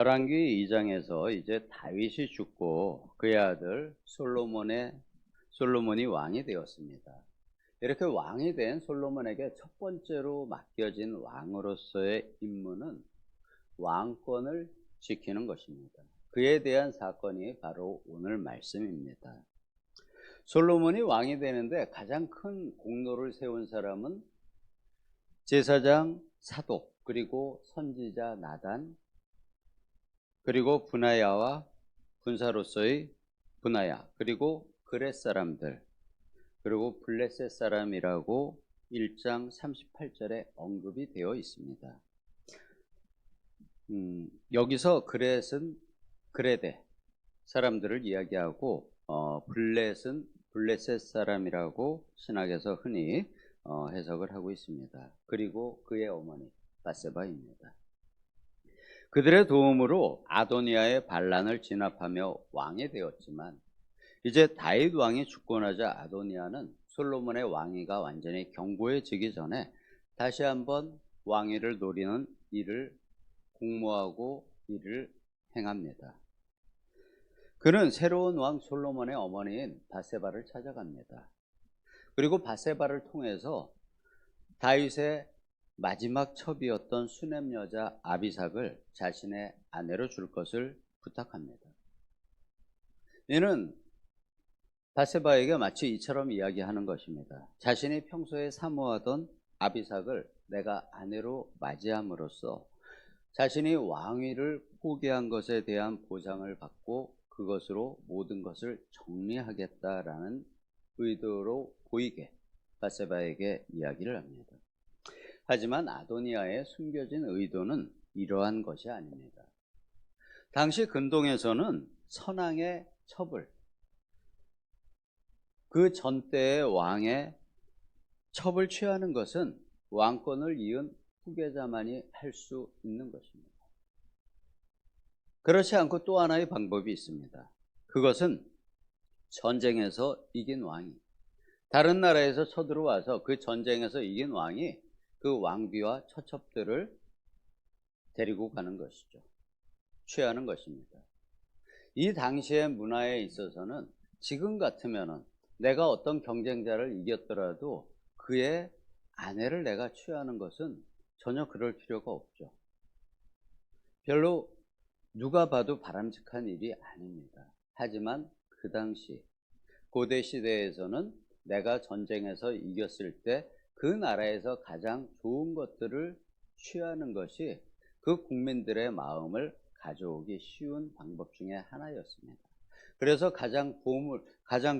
열왕기 2장에서 이제 다윗이 죽고 그의 아들 솔로몬이 왕이 되었습니다. 이렇게 왕이 된 솔로몬에게 첫 번째로 맡겨진 왕으로서의 임무는 왕권을 지키는 것입니다. 그에 대한 사건이 바로 오늘 말씀입니다. 솔로몬이 왕이 되는데 가장 큰 공로를 세운 사람은 제사장 사독, 그리고 선지자 나단, 그리고 분하야와 군사로서의 분하야, 그리고 그렛 사람들, 그리고 블레셋 사람이라고 1장 38절에 언급이 되어 있습니다. 여기서 그렛은 그레데 사람들을 이야기하고 블렛은 블레셋 사람이라고 신학에서 흔히 해석을 하고 있습니다. 그리고 그의 어머니 바세바입니다. 그들의 도움으로 아도니아의 반란을 진압하며 왕이 되었지만 이제 다윗 왕이 죽고 나자 아도니아는 솔로몬의 왕위가 완전히 견고해지기 전에 다시 한번 왕위를 노리는 일을 공모하고 일을 행합니다. 그는 새로운 왕 솔로몬의 어머니인 바세바를 찾아갑니다. 그리고 바세바를 통해서 다윗의 마지막 첩이었던 수냄 여자 아비삭을 자신의 아내로 줄 것을 부탁합니다. 이는 바세바에게 마치 이처럼 이야기하는 것입니다. 자신이 평소에 사모하던 아비삭을 내가 아내로 맞이함으로써 자신이 왕위를 포기한 것에 대한 보상을 받고 그것으로 모든 것을 정리하겠다라는 의도로 보이게 바세바에게 이야기를 합니다. 하지만 아도니아의 숨겨진 의도는 이러한 것이 아닙니다. 당시 근동에서는 선왕의 첩을, 그 전때의 왕의 첩을 취하는 것은 왕권을 이은 후계자만이 할 수 있는 것입니다. 그렇지 않고 또 하나의 방법이 있습니다. 그것은 전쟁에서 이긴 왕이, 다른 나라에서 쳐들어와서 그 전쟁에서 이긴 왕이 그 왕비와 처첩들을 데리고 가는 것이죠. 취하는 것입니다. 이 당시의 문화에 있어서는 지금 같으면은 내가 어떤 경쟁자를 이겼더라도 그의 아내를 내가 취하는 것은 전혀 그럴 필요가 없죠. 별로 누가 봐도 바람직한 일이 아닙니다. 하지만 그 당시 고대 시대에서는 내가 전쟁에서 이겼을 때 그 나라에서 가장 좋은 것들을 취하는 것이 그 국민들의 마음을 가져오기 쉬운 방법 중에 하나였습니다. 그래서 가장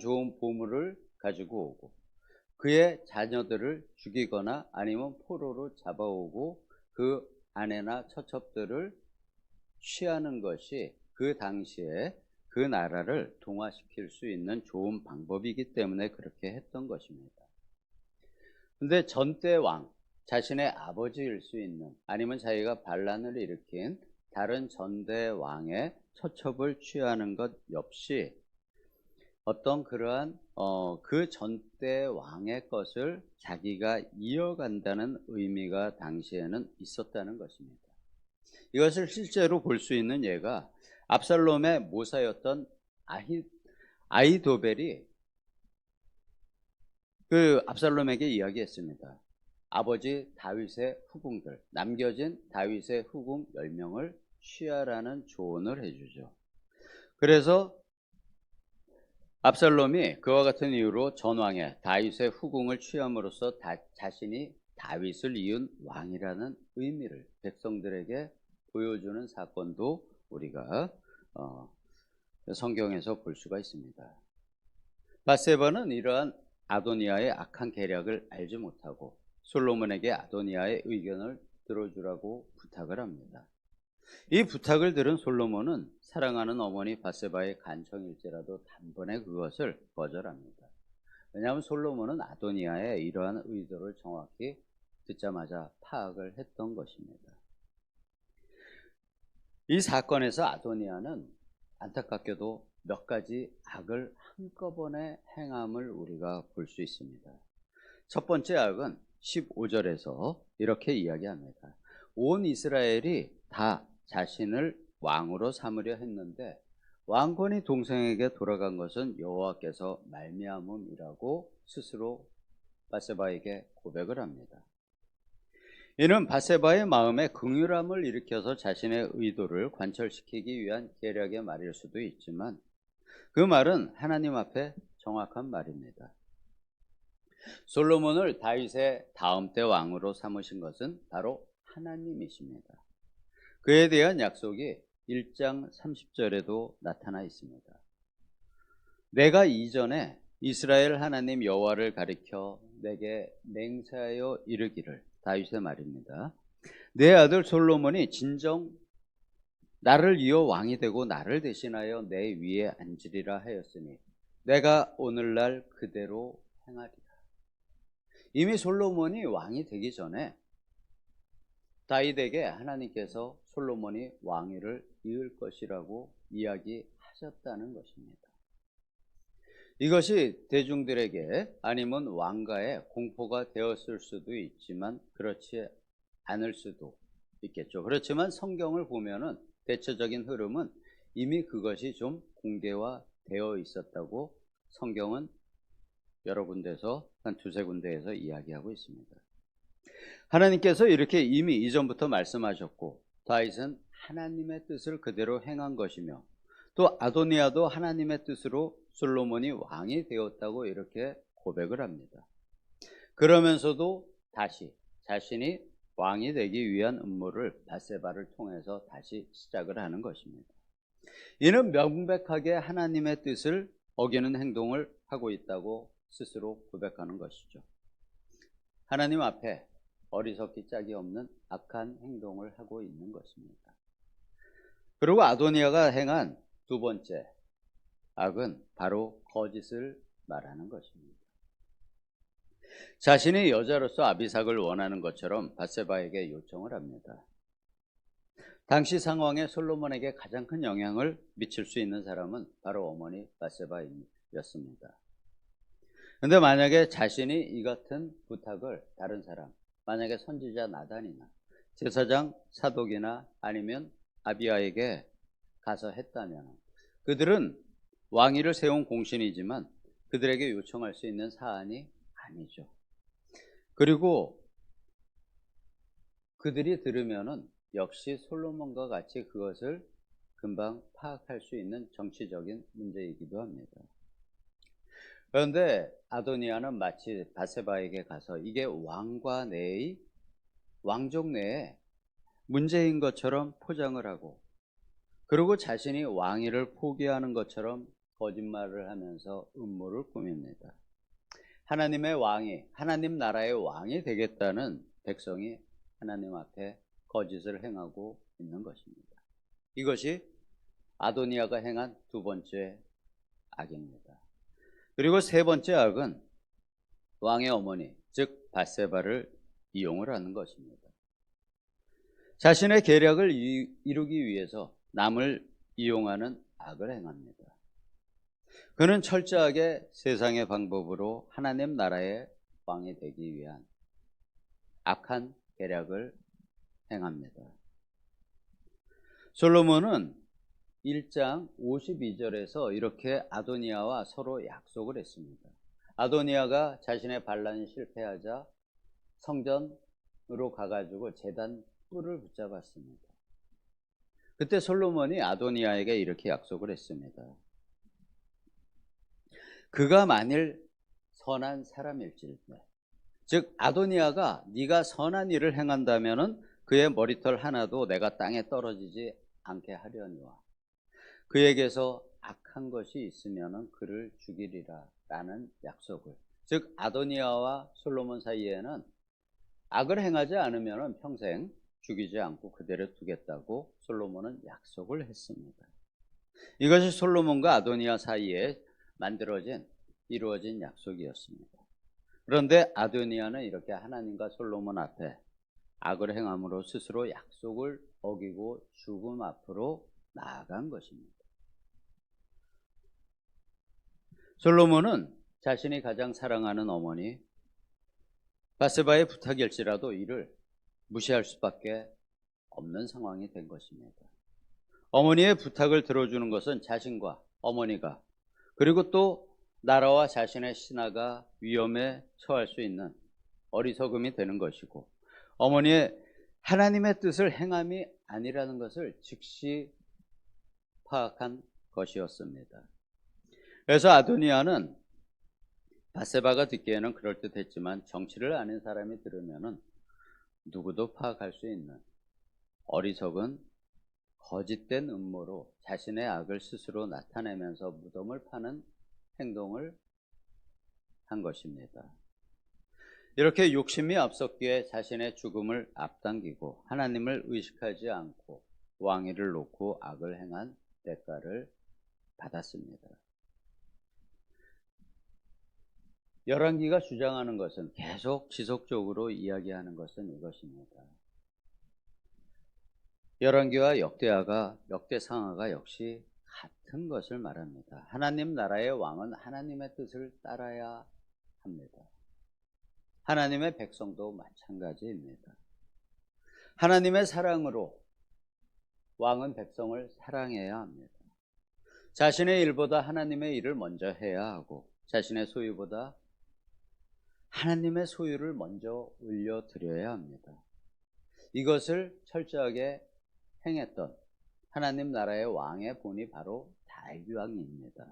좋은 보물을 가지고 오고 그의 자녀들을 죽이거나 아니면 포로로 잡아오고 그 아내나 처첩들을 취하는 것이 그 당시에 그 나라를 동화시킬 수 있는 좋은 방법이기 때문에 그렇게 했던 것입니다. 근데 전대 왕, 자신의 아버지일 수 있는, 아니면 자기가 반란을 일으킨 다른 전대 왕의 처첩을 취하는 것 역시 어떤 그러한 그 전대 왕의 것을 자기가 이어간다는 의미가 당시에는 있었다는 것입니다. 이것을 실제로 볼 수 있는 예가 압살롬의 모사였던 아히도벨이 그 압살롬에게 이야기했습니다. 아버지 다윗의 후궁들, 남겨진 다윗의 후궁 10명을 취하라는 조언을 해주죠. 그래서 압살롬이 그와 같은 이유로 전왕의 다윗의 후궁을 취함으로써 자신이 다윗을 이은 왕이라는 의미를 백성들에게 보여주는 사건도 우리가 성경에서 볼 수가 있습니다. 바세바는 이러한 아도니아의 악한 계략을 알지 못하고 솔로몬에게 아도니아의 의견을 들어주라고 부탁을 합니다. 이 부탁을 들은 솔로몬은 사랑하는 어머니 바세바의 간청일지라도 단번에 그것을 거절합니다. 왜냐하면 솔로몬은 아도니아의 이러한 의도를 정확히 듣자마자 파악을 했던 것입니다. 이 사건에서 아도니아는 안타깝게도 몇 가지 악을 한꺼번에 행함을 우리가 볼 수 있습니다. 첫 번째 악은 15절에서 이렇게 이야기합니다. 온 이스라엘이 다 자신을 왕으로 삼으려 했는데 왕권이 동생에게 돌아간 것은 여호와께서 말미암음이라고 스스로 밧세바에게 고백을 합니다. 이는 밧세바의 마음에 긍휼함을 일으켜서 자신의 의도를 관철시키기 위한 계략의 말일 수도 있지만 그 말은 하나님 앞에 정확한 말입니다. 솔로몬을 다윗의 다음 때 왕으로 삼으신 것은 바로 하나님이십니다. 그에 대한 약속이 1장 30절에도 나타나 있습니다. 내가 이전에 이스라엘 하나님 여호와를 가리켜 내게 맹세하여 이르기를, 다윗의 말입니다. 내 아들 솔로몬이 진정 나를 이어 왕이 되고 나를 대신하여 내 위에 앉으리라 하였으니 내가 오늘날 그대로 행하리라. 이미 솔로몬이 왕이 되기 전에 다윗에게 하나님께서 솔로몬이 왕위를 이을 것이라고 이야기하셨다는 것입니다. 이것이 대중들에게 아니면 왕가에 공포가 되었을 수도 있지만 그렇지 않을 수도 있겠죠. 그렇지만 성경을 보면은 대체적인 흐름은 이미 그것이 좀 공개화되어 있었다고 성경은 여러 군데서 한 두세 군데에서 이야기하고 있습니다. 하나님께서 이렇게 이미 이전부터 말씀하셨고 다윗은 하나님의 뜻을 그대로 행한 것이며 또 아도니아도 하나님의 뜻으로 솔로몬이 왕이 되었다고 이렇게 고백을 합니다. 그러면서도 다시 자신이 왕이 되기 위한 음모를 밧세바를 통해서 다시 시작을 하는 것입니다. 이는 명백하게 하나님의 뜻을 어기는 행동을 하고 있다고 스스로 고백하는 것이죠. 하나님 앞에 어리석기 짝이 없는 악한 행동을 하고 있는 것입니다. 그리고 아도니아가 행한 두 번째 악은 바로 거짓을 말하는 것입니다. 자신이 여자로서 아비삭을 원하는 것처럼 밧세바에게 요청을 합니다. 당시 상황에 솔로몬에게 가장 큰 영향을 미칠 수 있는 사람은 바로 어머니 밧세바였습니다. 그런데 만약에 자신이 이 같은 부탁을 다른 사람, 만약에 선지자 나단이나 제사장 사독이나 아니면 아비야에게 가서 했다면 그들은 왕위를 세운 공신이지만 그들에게 요청할 수 있는 사안이 아니죠. 그리고 그들이 들으면은 역시 솔로몬과 같이 그것을 금방 파악할 수 있는 정치적인 문제이기도 합니다. 그런데 아도니아는 마치 밧세바에게 가서 이게 왕과 내의 왕족 내에 문제인 것처럼 포장을 하고 그리고 자신이 왕위를 포기하는 것처럼 거짓말을 하면서 음모를 꾸밉니다. 하나님의 왕이, 하나님 나라의 왕이 되겠다는 백성이 하나님 앞에 거짓을 행하고 있는 것입니다. 이것이 아도니아가 행한 두 번째 악입니다. 그리고 세 번째 악은 왕의 어머니, 즉 밧세바를 이용을 하는 것입니다. 자신의 계략을 이루기 위해서 남을 이용하는 악을 행합니다. 그는 철저하게 세상의 방법으로 하나님 나라의 왕이 되기 위한 악한 계략을 행합니다. 솔로몬은 1장 52절에서 이렇게 아도니아와 서로 약속을 했습니다. 아도니아가 자신의 반란이 실패하자 성전으로 가가지고 제단 뿔을 붙잡았습니다. 그때 솔로몬이 아도니아에게 이렇게 약속을 했습니다. 그가 만일 선한 사람일지라도, 즉 아도니아가 네가 선한 일을 행한다면은 그의 머리털 하나도 내가 땅에 떨어지지 않게 하려니와 그에게서 악한 것이 있으면은 그를 죽이리라 라는 약속을, 즉 아도니아와 솔로몬 사이에는 악을 행하지 않으면은 평생 죽이지 않고 그대로 두겠다고 솔로몬은 약속을 했습니다. 이것이 솔로몬과 아도니아 사이에 이루어진 약속이었습니다. 그런데 아도니아는 이렇게 하나님과 솔로몬 앞에 악을 행함으로 스스로 약속을 어기고 죽음 앞으로 나아간 것입니다. 솔로몬은 자신이 가장 사랑하는 어머니 밧세바의 부탁일지라도 이를 무시할 수밖에 없는 상황이 된 것입니다. 어머니의 부탁을 들어주는 것은 자신과 어머니가, 그리고 또 나라와 자신의 신하가 위험에 처할 수 있는 어리석음이 되는 것이고, 어머니의 하나님의 뜻을 행함이 아니라는 것을 즉시 파악한 것이었습니다. 그래서 아도니아는 밧세바가 듣기에는 그럴듯했지만 정치를 아는 사람이 들으면은 누구도 파악할 수 있는 어리석은 거짓된 음모로 자신의 악을 스스로 나타내면서 무덤을 파는 행동을 한 것입니다. 이렇게 욕심이 앞섰기에 자신의 죽음을 앞당기고 하나님을 의식하지 않고 왕위를 놓고 악을 행한 대가를 받았습니다. 열왕기가 주장하는 것은, 계속 지속적으로 이야기하는 것은 이것입니다. 열왕기와 역대상하가 역시 같은 것을 말합니다. 하나님 나라의 왕은 하나님의 뜻을 따라야 합니다. 하나님의 백성도 마찬가지입니다. 하나님의 사랑으로 왕은 백성을 사랑해야 합니다. 자신의 일보다 하나님의 일을 먼저 해야 하고, 자신의 소유보다 하나님의 소유를 먼저 올려드려야 합니다. 이것을 철저하게 행했던 하나님 나라의 왕의 본이 바로 다윗 왕입니다.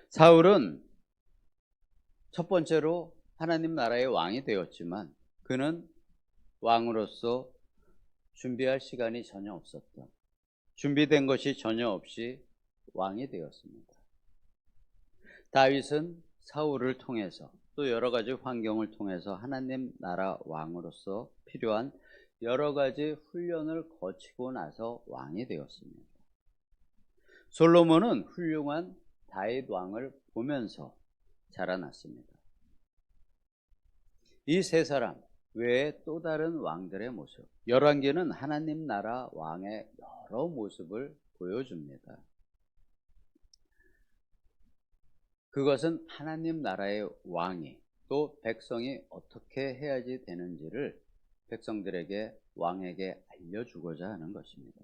사울은 첫 번째로 하나님 나라의 왕이 되었지만 그는 왕으로서 준비할 시간이 전혀 없었던, 준비된 것이 전혀 없이 왕이 되었습니다. 다윗은 사울을 통해서 또 여러 가지 환경을 통해서 하나님 나라 왕으로서 필요한 여러 가지 훈련을 거치고 나서 왕이 되었습니다. 솔로몬은 훌륭한 다윗 왕을 보면서 자라났습니다. 이 세 사람 외에 또 다른 왕들의 모습, 열왕기는 하나님 나라 왕의 여러 모습을 보여줍니다. 그것은 하나님 나라의 왕이, 또 백성이 어떻게 해야지 되는지를 백성들에게, 왕에게 알려주고자 하는 것입니다.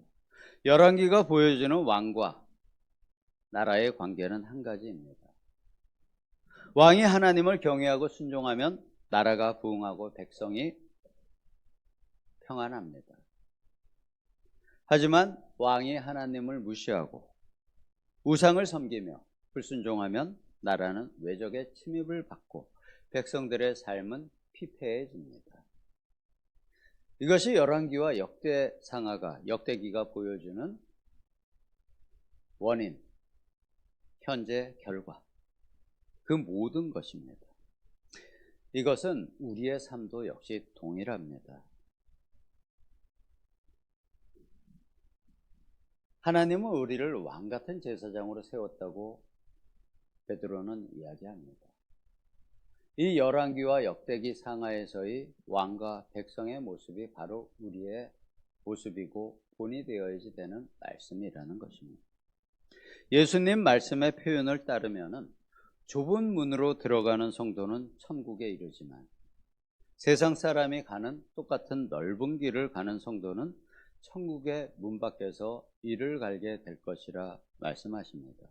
열왕기가 보여주는 왕과 나라의 관계는 한 가지입니다. 왕이 하나님을 경외하고 순종하면 나라가 부흥하고 백성이 평안합니다. 하지만 왕이 하나님을 무시하고 우상을 섬기며 불순종하면 나라는 외적의 침입을 받고 백성들의 삶은 피폐해집니다. 이것이 열왕기와 역대기가 보여주는 원인, 현재 결과, 그 모든 것입니다. 이것은 우리의 삶도 역시 동일합니다. 하나님은 우리를 왕 같은 제사장으로 세웠다고 베드로는 이야기합니다. 이 열왕기와 역대기 상하에서의 왕과 백성의 모습이 바로 우리의 모습이고 본이 되어야지 되는 말씀이라는 것입니다. 예수님 말씀의 표현을 따르면은 좁은 문으로 들어가는 성도는 천국에 이르지만 세상 사람이 가는 똑같은 넓은 길을 가는 성도는 천국의 문 밖에서 이를 갈게 될 것이라 말씀하십니다.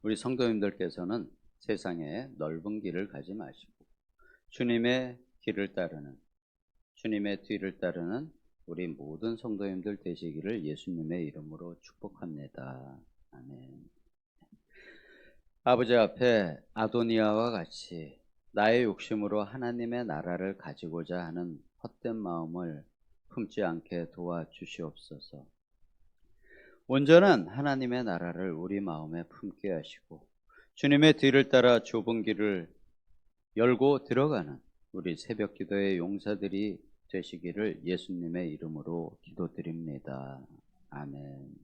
우리 성도님들께서는 세상에 넓은 길을 가지 마시고 주님의 길을 따르는, 주님의 뒤를 따르는 우리 모든 성도님들 되시기를 예수님의 이름으로 축복합니다. 아멘. 아버지 앞에 아도니아와 같이 나의 욕심으로 하나님의 나라를 가지고자 하는 헛된 마음을 품지 않게 도와주시옵소서. 온전한 하나님의 나라를 우리 마음에 품게 하시고 주님의 뒤를 따라 좁은 길을 열고 들어가는 우리 새벽 기도의 용사들이 되시기를 예수님의 이름으로 기도드립니다. 아멘.